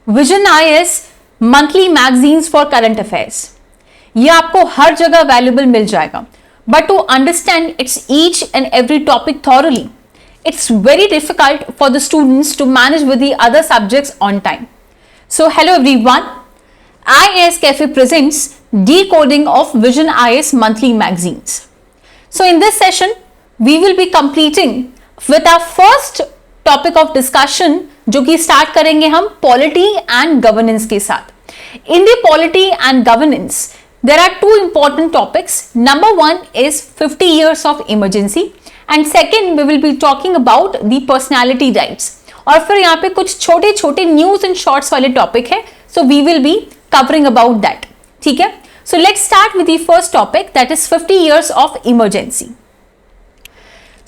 Vision IAS monthly magazines for current affairs, ये आपको हर जगह अवेलेबल मिल जाएगा, but to understand its each and every topic thoroughly, it's very difficult for the students to manage with the other subjects on time. So hello everyone, IAS Cafe presents decoding of Vision IAS monthly magazines. So in this session we will be completing with our first topic of discussion, जो कि start करेंगे हम polity and governance के साथ। In the polity and governance there are two important topics. Number one is 50 years of emergency and second we will be talking about the personality rights. और फिर यहाँ पे कुछ छोटे छोटे न्यूज एंड शॉर्ट्स वाले टॉपिक है, so we will be covering about that. ठीक है, so let's start with the first topic, that is 50 years of emergency.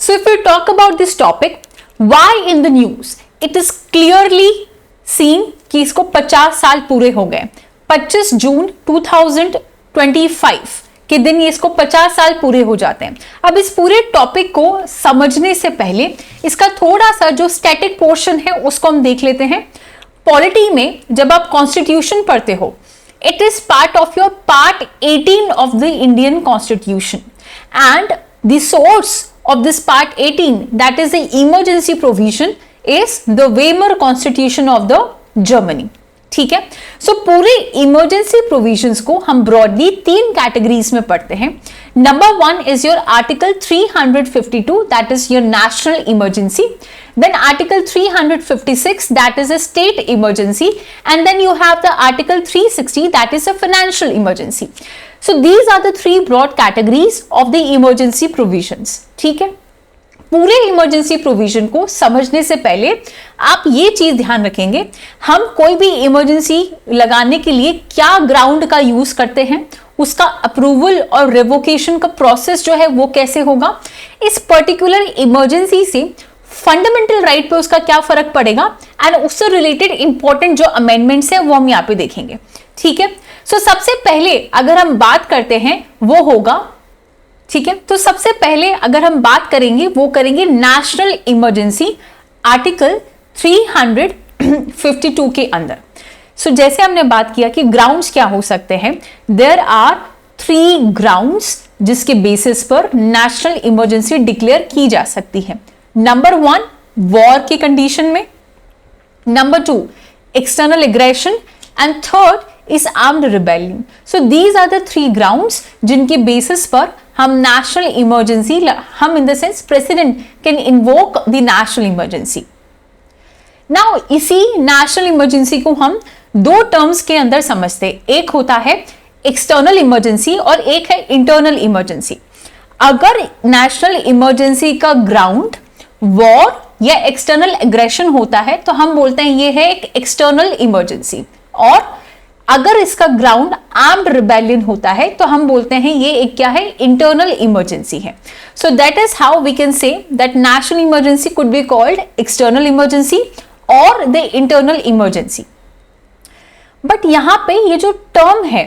So if we talk about this topic, why in the news it is clearly seen कि इसको 50 साल पूरे हो गए। 25 जून 2025 के दिन ये इसको 50 साल पूरे हो जाते हैं। अब इस पूरे टॉपिक को समझने से पहले इसका थोड़ा सा जो स्टैटिक पोर्शन है उसको हम देख लेते हैं। पॉलिटी में जब आप कॉन्स्टिट्यूशन पढ़ते हो, it is part of your part 18 of the Indian constitution and the source of this part 18, that is the emergency provision, is the Weimar Constitution of the Germany. ठीक है, सो पूरे इमरजेंसी प्रोविजंस को हम broadly तीन categories में पढ़ते हैं। Number one is your article 352, that is your national emergency, then article 356, that is a state emergency, and then you have the article 360, that is a financial emergency. So these are the three broad categories of the emergency provisions. ठीक है, पूरे emergency provision को समझने से पहले आप ये चीज ध्यान रखेंगे, हम कोई भी इमरजेंसी लगाने के लिए क्या ग्राउंड का यूज करते हैं, उसका अप्रूवल और रिवोकेशन का प्रोसेस जो है वो कैसे होगा, इस पर्टिकुलर इमरजेंसी से फंडामेंटल राइट पे उसका क्या फर्क पड़ेगा, एंड उससे रिलेटेड इंपॉर्टेंट जो अमेंडमेंट्स है वो हम यहाँ पे देखेंगे। ठीक है, सो सबसे पहले अगर हम बात करते हैं वो होगा, ठीक है, तो सबसे पहले अगर हम बात करेंगे वो करेंगे नेशनल इमरजेंसी आर्टिकल 352 के अंदर। सो जैसे हमने बात किया कि ग्राउंड्स क्या हो सकते हैं, देयर आर 3 ग्राउंड्स जिसके बेसिस पर नेशनल इमरजेंसी डिक्लेयर की जा सकती है। नंबर 1 वॉर की कंडीशन में, number 2 external aggression, and third is armed rebellion. So these are the 3 grounds जिनके बेसिस पर हम नेशनल इमरजेंसी, हम in the sense president can invoke the national emergency. Now इसी नेशनल इमरजेंसी को हम 2 terms के अंदर समझते हैं, एक होता है एक्सटर्नल इमरजेंसी और एक है इंटरनल इमरजेंसी। अगर नेशनल इमरजेंसी का ग्राउंड वॉर या एक्सटर्नल एग्रेशन होता है तो हम बोलते हैं ये है एक एक्सटर्नल इमरजेंसी, और अगर इसका ग्राउंड आर्म्ड रिबेलियन होता है तो हम बोलते हैं ये एक क्या है, इंटरनल इमरजेंसी है। So that is how we can say that national emergency could be called external emergency और द इंटरनल इमरजेंसी। बट यहां पे ये जो टर्म है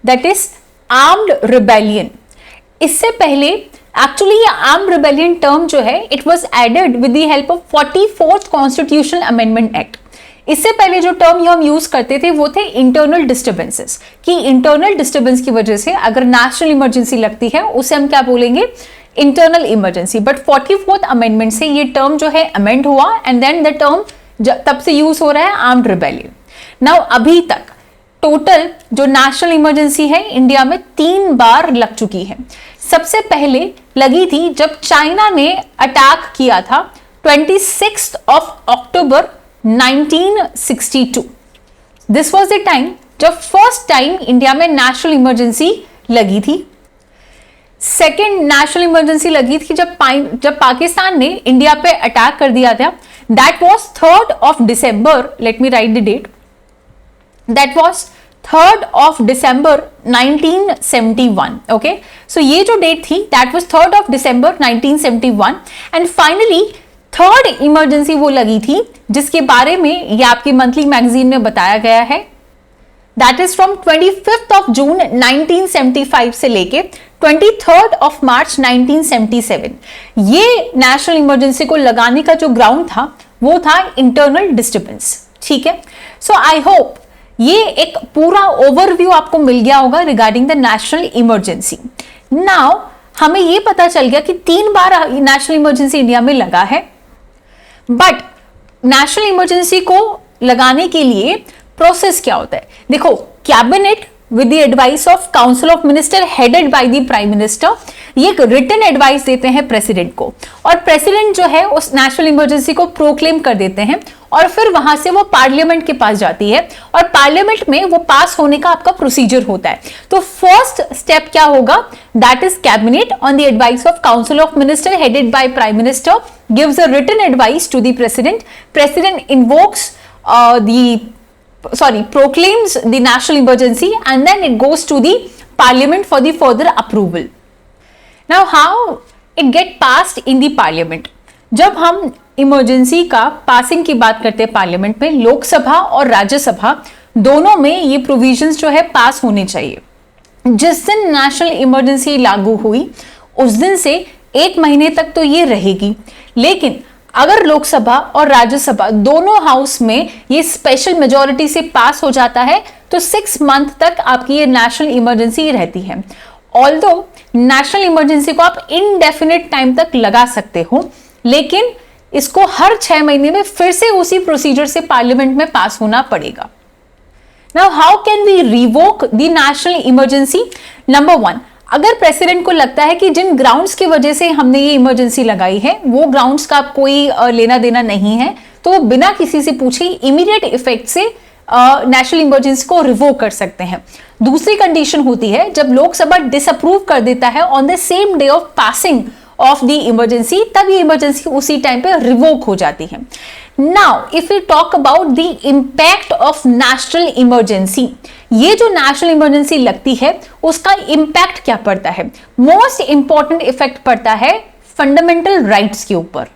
दैट इज आर्म्ड रिबेलियन, इससे पहले एक्चुअली ये आर्म्ड रिबेलियन टर्म जो है it was added with the help of 44th constitutional amendment act. इससे पहले जो टर्म हम यूज करते थे वो थे इंटरनल डिस्टर्बेंसेस, कि इंटरनल डिस्टर्बेंस की वजह से अगर नेशनल इमरजेंसी लगती है उसे हम क्या बोलेंगे, internal emergency. But 44th amendment से ये टर्म जो है अमेंड हुआ एंड देन द टर्म तब से यूज हो रहा है आर्म्ड रिबेलियन। नाउ अभी तक टोटल जो नेशनल इमरजेंसी है इंडिया में 3 बार लग चुकी है। सबसे पहले लगी थी जब चाइना ने अटैक किया था 26 अक्टूबर 1962। दिस वॉज द टाइम जब फर्स्ट टाइम इंडिया में नेशनल इमरजेंसी लगी थी। सेकेंड नेशनल इमरजेंसी लगी थी जब पाकिस्तान ने इंडिया पे अटैक कर दिया था, that was 3rd December, let me write the date, that was 3rd December 1971। Okay, so ये जो डेट थी that was 3rd December 1971, and finally third emergency वो लगी थी जिसके बारे में ये आपकी मंथली मैगजीन में बताया गया है, that is from 25th June 1975 से लेके 23rd March 1977। ये नेशनल इमरजेंसी को लगाने का जो ग्राउंड था वो था इंटरनल डिस्टर्बेंस। ठीक है, सो आई होप ये एक पूरा ओवरव्यू आपको मिल गया होगा regarding the national emergency. Now हमें ये पता चल गया कि 3 बार नेशनल इमरजेंसी इंडिया में लगा है, बट नेशनल इमरजेंसी को लगाने के लिए प्रोसेस क्या होता है? देखो, cabinet with the advice of council of minister headed by the prime minister, ये एक रिटन एडवाइस देते हैं प्रेसिडेंट को, और प्रेसिडेंट जो है उस नेशनल इमरजेंसी को प्रोक्लेम कर देते हैं, और फिर वहां से वो पार्लियामेंट के पास जाती है, और पार्लियामेंट में वो पास होने का आपका प्रोसीजर होता है। तो फर्स्ट स्टेप क्या होगा? That is cabinet on the advice of council of minister headed by prime minister gives a written advice to the president, president invokes proclaims the national emergency, and then it goes to the parliament for the further approval. Now how it get passed in the parliament? जब हम emergency का passing की बात करते हैं parliament में, लोकसभा और राज्यसभा दोनों में ये प्रोविजंस जो है पास होने चाहिए। जिस दिन नेशनल इमरजेंसी लागू हुई उस दिन से 1 महीने तक तो ये रहेगी, लेकिन अगर लोकसभा और राज्यसभा दोनों हाउस में ये स्पेशल मेजॉरिटी से पास हो जाता है तो 6 मंथ तक आपकी ये नेशनल इमरजेंसी रहती है। ऑल्दो नेशनल इमरजेंसी को आप इनडेफिनिट टाइम तक लगा सकते हो, लेकिन इसको हर 6 महीने में फिर से उसी प्रोसीजर से पार्लियामेंट में पास होना पड़ेगा। Now how can we revoke the national emergency? Number 1, अगर प्रेसिडेंट को लगता है कि जिन ग्राउंड्स की वजह से हमने ये इमरजेंसी लगाई है वो ग्राउंड्स का कोई लेना देना नहीं है, तो वो बिना किसी से पूछे इमीडिएट इफेक्ट से नेशनल इमरजेंसी को रिवोक कर सकते हैं। दूसरी कंडीशन होती है जब लोकसभा डिसअप्रूव कर देता है on the same day of passing of the emergency, तब ये इमरजेंसी उसी टाइम पे रिवोक हो जाती है। Now if you talk about the impact of national emergency, ये जो नेशनल इमरजेंसी लगती है उसका इंपैक्ट क्या पड़ता है? मोस्ट इंपॉर्टेंट इफेक्ट पड़ता है फंडामेंटल राइट्स के ऊपर।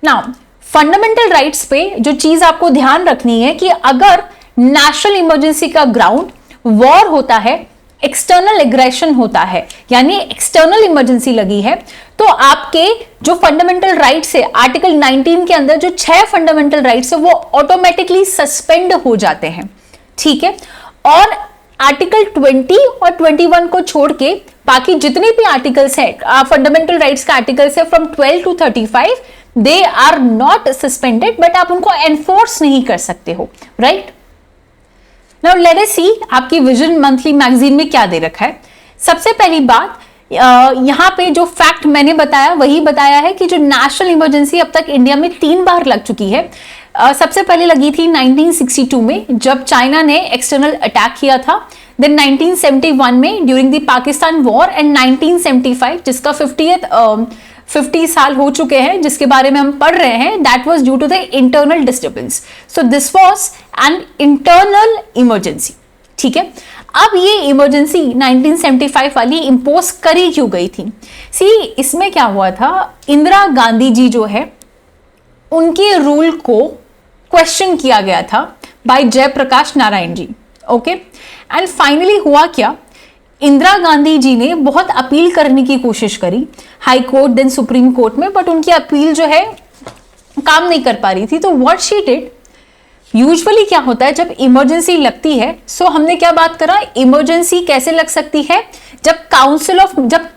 नाउ फंडामेंटल राइट्स पे जो चीज आपको ध्यान रखनी है कि अगर नेशनल इमरजेंसी का ग्राउंड वॉर होता है, एक्सटर्नल एग्रेशन होता है, यानी एक्सटर्नल इमरजेंसी लगी है, तो आपके जो फंडामेंटल राइट्स है आर्टिकल 19 के अंदर जो 6 फंडामेंटल राइट्स है वो ऑटोमेटिकली सस्पेंड हो जाते हैं, ठीक है। और आर्टिकल 20 और 21 को छोड़ के बाकी जितने भी आर्टिकल्स हैं फंडामेंटल राइट्स का आर्टिकल्स है from 12 to 35 they are not suspended, but आप उनको एनफोर्स नहीं कर सकते हो, right. Now let us see आपकी विजन मंथली मैगजीन में क्या दे रखा है। सबसे पहली बात, यहाँ पे जो फैक्ट मैंने बताया वही बताया है कि जो नेशनल इमरजेंसी अब तक इंडिया में 3 बार लग चुकी है। सबसे पहले लगी थी 1962 में जब चाइना ने एक्सटर्नल अटैक किया था, देन 1971 में during the Pakistan war, and 1975 जिसका 50 साल हो चुके हैं जिसके बारे में हम पढ़ रहे हैं, that was due to the internal disturbance. So this was an internal emergency, ठीक है। अब ये इमरजेंसी 1975 वाली इंपोज करी क्यों गई थी? सी इसमें क्या हुआ था, इंदिरा गांधी जी जो है उनके रूल को क्वेश्चन किया गया था by Jayaprakash Narayan ji, okay. And finally हुआ क्या, इंदिरा गांधी जी ने बहुत अपील करने की कोशिश करी high court then supreme court में, बट उनकी अपील जो है काम नहीं कर पा रही थी। तो व्हाट शी डिड, यूजुअली क्या होता है जब इमरजेंसी लगती है, सो हमने क्या बात करा, इमरजेंसी कैसे लग सकती है, जब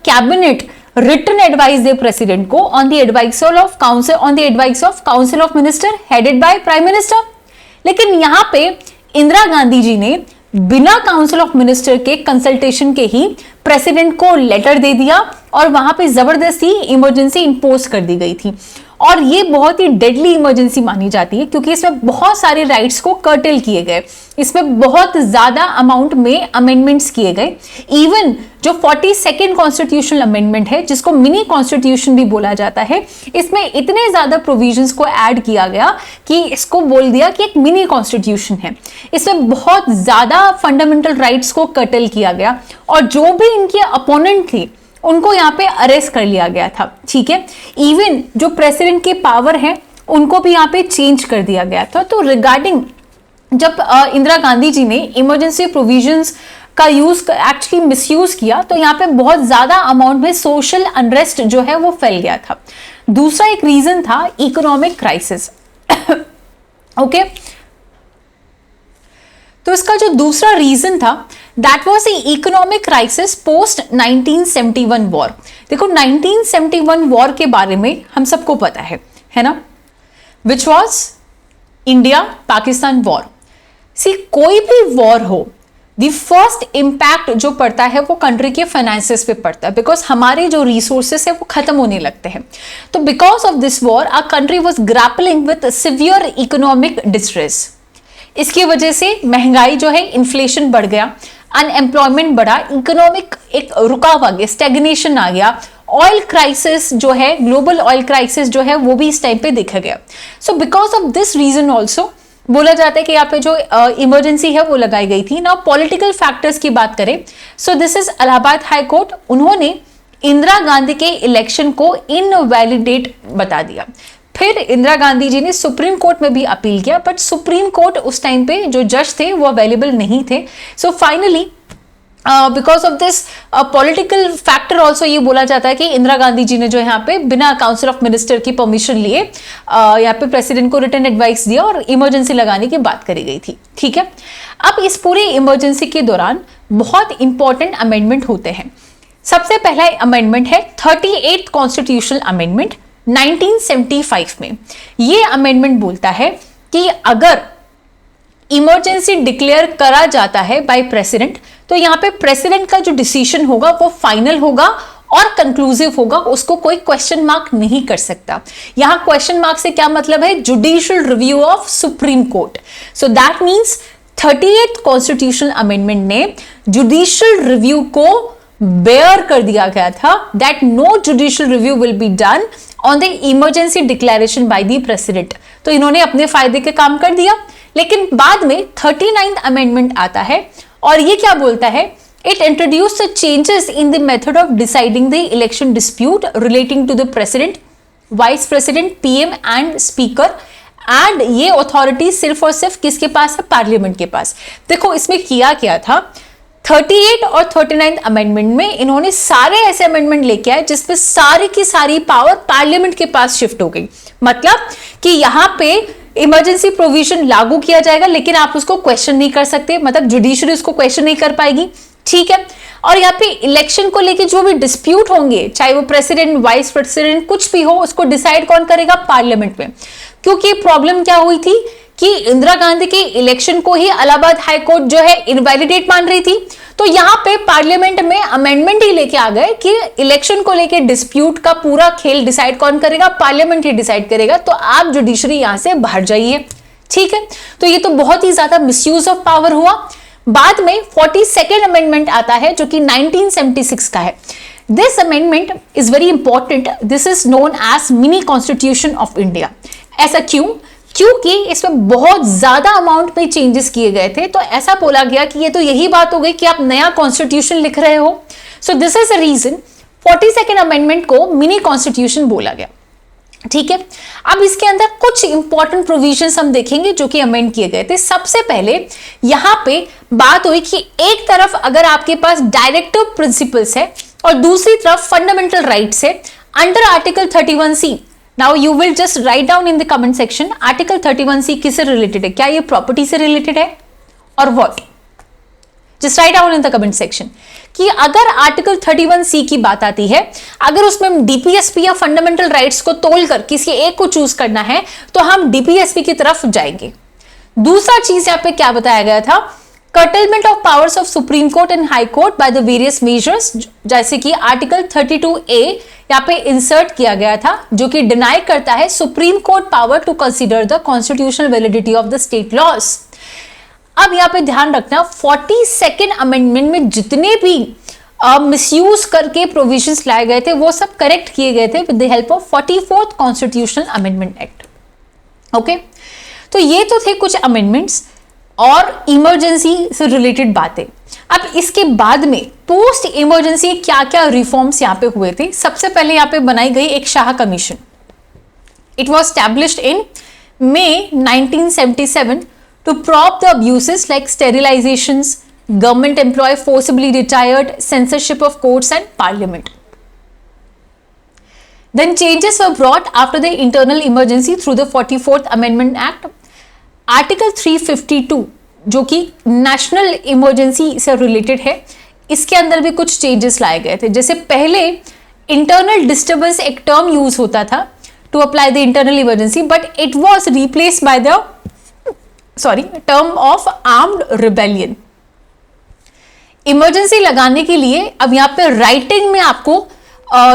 कैबिनेट रिटन एडवाइस दे प्रेसिडेंट को on the advice of council of minister headed by prime minister. लेकिन यहां पे इंदिरा गांधी जी ने बिना काउंसिल ऑफ मिनिस्टर के कंसल्टेशन के ही प्रेसिडेंट को लेटर दे दिया और वहां पे जबरदस्ती इमरजेंसी इंपोज कर दी गई थी। और ये बहुत ही डेडली इमरजेंसी मानी जाती है क्योंकि इसमें बहुत सारे राइट्स को कर्टेल किए गए, इसमें बहुत ज्यादा अमाउंट में अमेंडमेंट्स किए गए। इवन जो 42nd कॉन्स्टिट्यूशनल अमेंडमेंट है जिसको मिनी कॉन्स्टिट्यूशन भी बोला जाता है, इसमें इतने ज्यादा प्रोविजंस को ऐड किया गया कि इसको बोल दिया कि एक मिनी कॉन्स्टिट्यूशन है। इसमें बहुत ज्यादा फंडामेंटल राइट्स को कर्टेल किया गया और जो भी इनके अपोनेंट थे उनको यहाँ पे अरेस्ट कर लिया गया था, ठीक है। इवन जो प्रेसिडेंट के पावर हैं उनको भी यहाँ पे चेंज कर दिया गया था। तो रिगार्डिंग जब इंदिरा गांधी जी ने इमरजेंसी प्रोविजंस का यूज एक्चुअली मिसयूज किया तो यहाँ पे बहुत ज्यादा अमाउंट में सोशल अनरेस्ट जो है वो फैल गया था। दूसरा एक रीजन था इकोनॉमिक क्राइसिस, ओके। तो इसका जो दूसरा रीजन था that was the economic crisis post 1971 war. देखो 1971 वॉर के बारे में हम सबको पता है ना, which was India Pakistan war. सी कोई भी वॉर हो, द फर्स्ट इम्पैक्ट जो पड़ता है वो कंट्री के फाइनेंसेस पे पड़ता है, बिकॉज हमारे जो रिसोर्सेस है वो खत्म होने लगते हैं। तो because of this war our country was grappling with severe economic distress. इसकी वजह से महंगाई जो है, इन्फ्लेशन बढ़ गया, अनएम्प्लॉयमेंट बढ़ा, इकोनॉमिक एक रुकाव आ गया, स्टेग्नेशन आ गया, ऑयल क्राइसिस जो है, ग्लोबल ऑयल क्राइसिस जो है वो भी इस टाइम पे देखा गया। So because of this reason also बोला जाता है कि यहाँ पे जो इमरजेंसी है वो लगाई गई थी। नाउ पॉलिटिकल फैक्टर्स की बात करें, सो this is Allahabad high court, उन्होंने इंदिरा गांधी के इलेक्शन को इनवैलिडेट बता दिया। फिर इंदिरा गांधी जी ने सुप्रीम कोर्ट में भी अपील किया, बट सुप्रीम कोर्ट उस टाइम पे जो जज थे वो अवेलेबल नहीं थे। So finally because of this political factor also ये बोला जाता है कि इंदिरा गांधी जी ने जो यहाँ पे बिना काउंसिल ऑफ मिनिस्टर की परमिशन लिए यहाँ पे प्रेसिडेंट को रिटर्न एडवाइस दिया और इमरजेंसी लगाने की बात करी गई थी। ठीक है, अब इस पूरे इमरजेंसी के दौरान बहुत इंपॉर्टेंट अमेंडमेंट होते हैं। सबसे पहला अमेंडमेंट है 38th कॉन्स्टिट्यूशनल अमेंडमेंट 1975 में। ये अमेंडमेंट बोलता है कि अगर इमरजेंसी डिक्लेयर करा जाता है बाय प्रेसिडेंट, तो यहां पे प्रेसिडेंट का जो डिसीजन होगा वो फाइनल होगा और कंक्लूसिव होगा, उसको कोई क्वेश्चन मार्क नहीं कर सकता। यहां क्वेश्चन मार्क से क्या मतलब है, judicial review of supreme court. So that means 38th constitutional amendment ने जुडिशियल रिव्यू को बेयर कर दिया गया था, that no judicial review will be done on the emergency declaration by the president. तो इन्होंने अपने फायदे के काम कर दिया। लेकिन बाद में 39th अमेंडमेंट आता है और ये क्या बोलता है, it introduce the changes in the method of deciding the election dispute relating to the president, vice president, PM and speaker. And ये अथॉरिटी सिर्फ और सिर्फ किसके पास है, पार्लियामेंट के पास। देखो इसमें किया क्या था, 38 और 39th अमेंडमेंट में इन्होंने सारे ऐसे अमेंडमेंट लेके आए जिसपे सारी की सारी पावर पार्लियामेंट के पास शिफ्ट हो गई। मतलब कि यहां पे इमरजेंसी प्रोविजन लागू किया जाएगा लेकिन आप उसको क्वेश्चन नहीं कर सकते, मतलब जुडिशरी उसको क्वेश्चन नहीं कर पाएगी। ठीक है, और यहाँ पे इलेक्शन को लेके जो भी डिस्प्यूट होंगे, चाहे वो प्रेसिडेंट, वाइस प्रेसिडेंट, कुछ भी हो, उसको डिसाइड कौन करेगा, पार्लियामेंट में। क्योंकि प्रॉब्लम क्या हुई थी कि इंदिरा गांधी के इलेक्शन को ही इलाहाबाद हाई कोर्ट जो है इनवैलिडेट मान रही थी। तो यहाँ पे पार्लियामेंट में अमेंडमेंट ही लेके आ गए कि इलेक्शन को लेके डिस्प्यूट का पूरा खेल डिसाइड कौन करेगा, पार्लियामेंट ही डिसाइड करेगा। तो आप जुडिशरी यहां से बाहर जाइए। ठीक है, तो ये तो बहुत ही ज्यादा मिसयूज ऑफ पावर हुआ। बाद में 42nd अमेंडमेंट आता है जो कि 1976 का है। This amendment is very important, this is known as mini constitution of India. ऐसा क्यों? क्योंकि इसमें बहुत ज्यादा अमाउंट में चेंजेस किए गए थे। तो ऐसा बोला गया कि ये तो यही बात हो गई कि आप नया कॉन्स्टिट्यूशन लिख रहे हो। So this is a reason 42nd amendment को मिनी कॉन्स्टिट्यूशन बोला गया। ठीक है, अब इसके अंदर कुछ इंपॉर्टेंट प्रोविजंस हम देखेंगे जो कि अमेंड किए गए थे। सबसे पहले यहां पे बात हुई कि एक तरफ अगर आपके पास डायरेक्टिव प्रिंसिपल्स है और दूसरी तरफ फंडामेंटल राइट्स है under article 31C। Now you will just write down in the comment section, article 31C किससे रिलेटेड है, क्या ये प्रॉपर्टी से रिलेटेड है और what? Just write down in the comment section कि अगर आर्टिकल 31C की बात आती है, अगर उसमें डीपीएसपी या फंडामेंटल राइट्स को तोड़कर किसी एक को चूज करना है तो हम डीपीएसपी की तरफ जाएंगे। दूसरा चीज यहाँ पे क्या बताया गया था, curtailment of powers of supreme court and high court by the various measures, जैसे कि आर्टिकल 32A यहाँ पे इंसर्ट किया गया था जो कि डिनाई करता है supreme court power to consider the constitutional validity of the state laws. अब यहाँ पे ध्यान रखना 42nd अमेंडमेंट में जितने भी मिसयूज करके प्रोविजंस लाए गए थे वो सब करेक्ट किए गए थे with the help of 44th constitutional amendment act. Okay, तो ये तो थे कुछ अमेंडमेंट्स और इमरजेंसी से रिलेटेड बातें। अब इसके बाद में पोस्ट इमरजेंसी क्या क्या रिफॉर्म्स यहाँ पे हुए थे। सबसे पहले यहाँ पे बनाई गई एक Shah commission. It was established in May 1977 to prop the abuses like sterilizations, government employee forcibly retired, censorship of courts and parliament. Then changes were brought after the internal emergency through the 44th Amendment Act. Article 352 जो कि national emergency से related है, इसके अंदर भी कुछ changes लाए गए थे। जैसे पहले इंटरनल डिस्टर्बेंस एक टर्म यूज होता था to apply the internal emergency, but it was replaced by the term of armed rebellion. Emergency लगाने के लिए अब यहाँ पे राइटिंग में आपको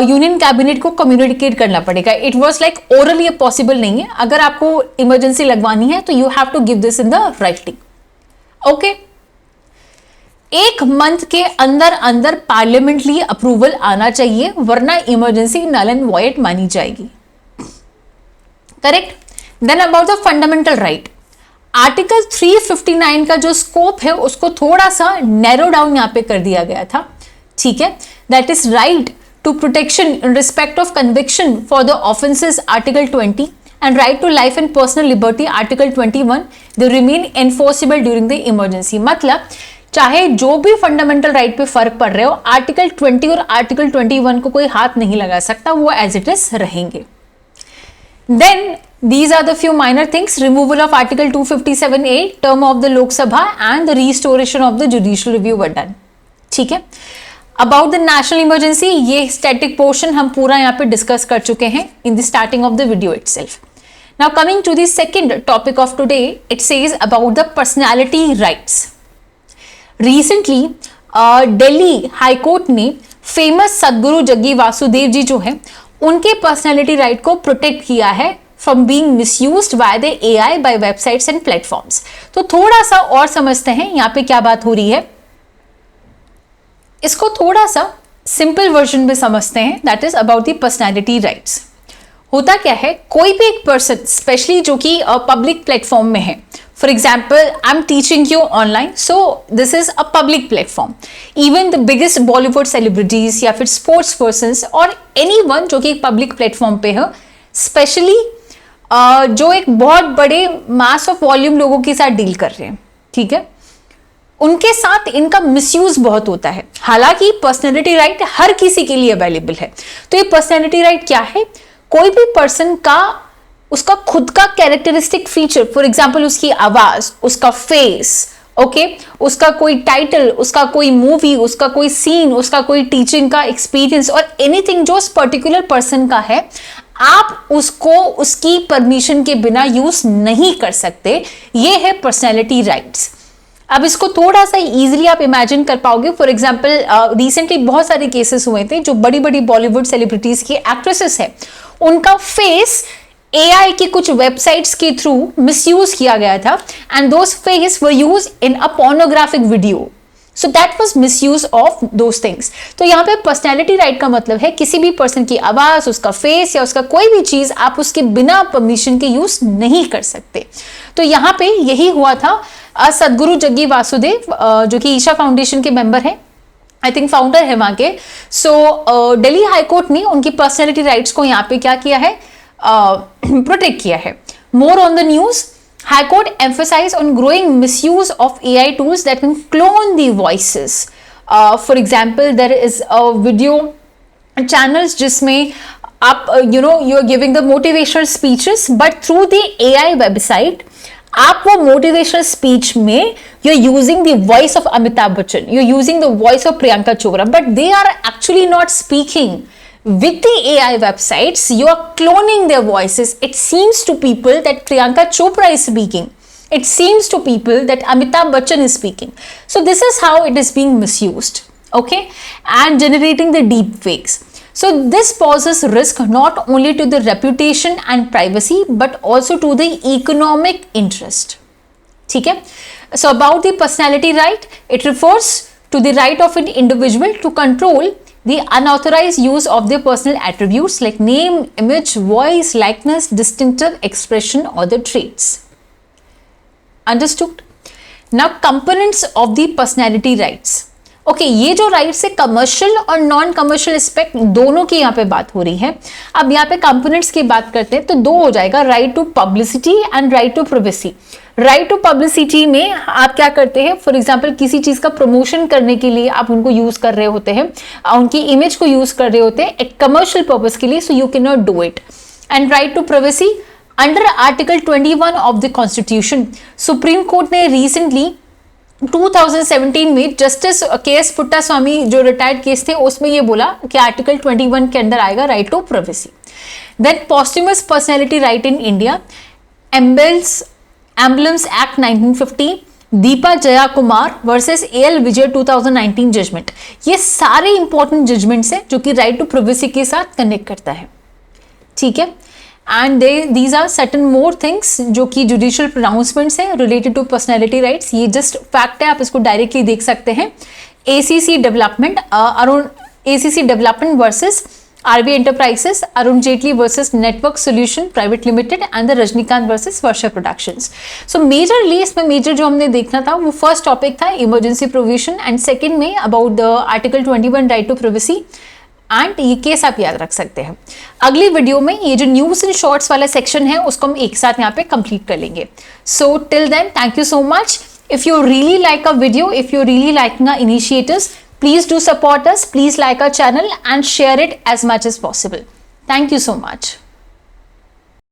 यूनियन कैबिनेट को कम्युनिकेट करना पड़ेगा। It was like orally possible नहीं है। अगर आपको इमरजेंसी लगवानी है तो you have to give this in the writing. Okay, 1 month के अंदर अंदर पार्लियामेंटली अप्रूवल आना चाहिए, वरना इमरजेंसी नल एंड वॉइड मानी जाएगी। Correct. Then about the fundamental right, article 359 का जो स्कोप है उसको थोड़ा सा नैरो डाउन यहां पे कर दिया गया था। ठीक है, that is right to protection in respect of conviction for the offences article 20 and right to life and personal liberty article 21 they remain enforceable during the emergency. मतलब चाहे जो भी फंडामेंटल राइट पे फर्क पड़ रहे हो, आर्टिकल 20 और आर्टिकल 21 को कोई हाथ नहीं लगा सकता, वो एज इट इज रहेंगे। Then these are the few minor things: removal of article 257A, term of the Lok Sabha, and the restoration of the judicial review were done. ठीक है। About the national emergency, ये static portion हम पूरा यहाँ पे discuss कर चुके हैं in the starting of the video itself. Now coming to the second topic of today, it says about the personality rights. Recently, Delhi High Court ने famous सदगुरु जग्गी वासुदेव जी जो है उनके personality right को protect किया है from being misused by the AI by websites and platforms. तो थोड़ा सा और समझते हैं यहाँ पे क्या बात हो रही है, इसको थोड़ा सा सिंपल वर्जन में समझते हैं। That is about the personality rights. होता क्या है, कोई भी एक पर्सन स्पेशली जो कि पब्लिक प्लेटफॉर्म में है, for example I am teaching you online, so this is a public platform. Even the biggest Bollywood celebrities या फिर स्पोर्ट्स पर्सन और एनीवन जो कि एक पब्लिक प्लेटफॉर्म पे है, स्पेशली जो एक बहुत बड़े मास ऑफ वॉल्यूम लोगों के साथ डील कर रहे हैं, ठीक है, उनके साथ इनका मिसयूज बहुत होता है। हालांकि पर्सनैलिटी राइट हर किसी के लिए अवेलेबल है। तो ये पर्सनैलिटी राइट क्या है, कोई भी पर्सन का उसका खुद का कैरेक्टरिस्टिक फीचर, फॉर एग्जाम्पल उसकी आवाज, उसका फेस, ओके, उसका कोई टाइटल, उसका कोई मूवी, उसका कोई सीन, उसका कोई टीचिंग का एक्सपीरियंस और एनीथिंग जो उस पर्टिकुलर पर्सन का है, आप उसको उसकी परमिशन के बिना यूज नहीं कर सकते। ये है पर्सनैलिटी राइट्स। अब इसको थोड़ा सा इजीली आप इमेजिन कर पाओगे। फॉर एग्जांपल रिसेंटली बहुत सारे केसेस हुए थे, जो बड़ी बड़ी बॉलीवुड सेलिब्रिटीज की एक्ट्रेसेस है, उनका फेस AI की कुछ वेबसाइट्स के थ्रू मिसयूज किया गया था and those face were use in a pornographic video. So that was misuse of those things. तो यहाँ पे पर्सनैलिटी राइट का मतलब है किसी भी पर्सन की आवाज, उसका फेस या उसका कोई भी चीज आप उसके बिना परमिशन के यूज नहीं कर सकते। तो यहाँ पे यही हुआ था। सदगुरु जग्गी वासुदेव जो कि ईशा फाउंडेशन के मेंबर है, आई थिंक फाउंडर है वहां के। सो दिल्ली हाई कोर्ट ने उनकी पर्सनैलिटी राइट्स को यहाँ पे क्या किया है, प्रोटेक्ट किया है। More on the news, High Court emphasized on growing misuse of AI tools that can clone the voices. For example, there is a video channels जिसमें आप you are giving the motivational speeches, but through the AI website, आप वो motivational speech में you're using the voice of Amitabh Bachchan, you're using the voice of Priyanka Chopra, but they are actually not speaking. With the AI websites, you are cloning their voices. It seems to people that Priyanka Chopra is speaking. It seems to people that Amitabh Bachchan is speaking. So this is how it is being misused, okay? And generating the deep fakes. So this poses risk not only to the reputation and privacy, but also to the economic interest. ठीक है? So about the personality right, it refers to the right of an individual to control the unauthorized use of their personal attributes like name, image, voice, likeness, distinctive expression or the traits. Understood? Now components of the personality rights. Okay, ये जो rights है commercial और non commercial aspect दोनों की यहाँ पे बात हो रही है। अब यहाँ पे कंपोनेंट्स की बात करते हैं तो दो हो जाएगा, right to publicity and right to privacy. Right to publicity में आप क्या करते हैं, फॉर एग्जांपल किसी चीज का प्रमोशन करने के लिए आप उनको यूज कर रहे होते हैं, उनकी इमेज को यूज कर रहे होते हैं एक कमर्शियल पर्पज के लिए, so you can not do it. And right to privacy under article 21 of the constitution, supreme court ने रिसेंटली 2017 में जस्टिस के एस पुट्टास्वामी जो रिटायर्ड केस थे उसमें ये बोला कि आर्टिकल 21 के अंदर आएगा right to privacy. Then posthumous personality right in India, emblems act 1950, Deepa Jaya Kumar versus L Vijay 2019 judgement. ये सारे इंपॉर्टेंट जजमेंट्स हैं जो कि राइट टू प्राइवेसी के साथ कनेक्ट करता है, ठीक है। And these are certain more things जो कि जुडिशियल प्रोनाउंसमेंट्स हैं रिलेटेड टू पर्सनैलिटी राइट्स। ये जस्ट फैक्ट है, आप इसको डायरेक्टली देख सकते हैं। ACC development versus RB enterprises, Arun Jaitley versus network solution private limited and the Rajinikanth versus Varsha productions. So majorly इसमें मेजर जो हमने देखना था वो फर्स्ट टॉपिक था इमरजेंसी प्रोविजन, एंड सेकंड में about the article 21 right to privacy, and ये केस आप याद रख सकते हैं। अगली वीडियो में ये जो न्यूज एंड शॉर्ट्स वाला सेक्शन है उसको हम एक साथ यहाँ पे कंप्लीट कर लेंगे। So till then, thank you so much. If you really like our video, if you're really liking our initiatives, please do support us, please like our channel and share it as much as possible. Thank you so much.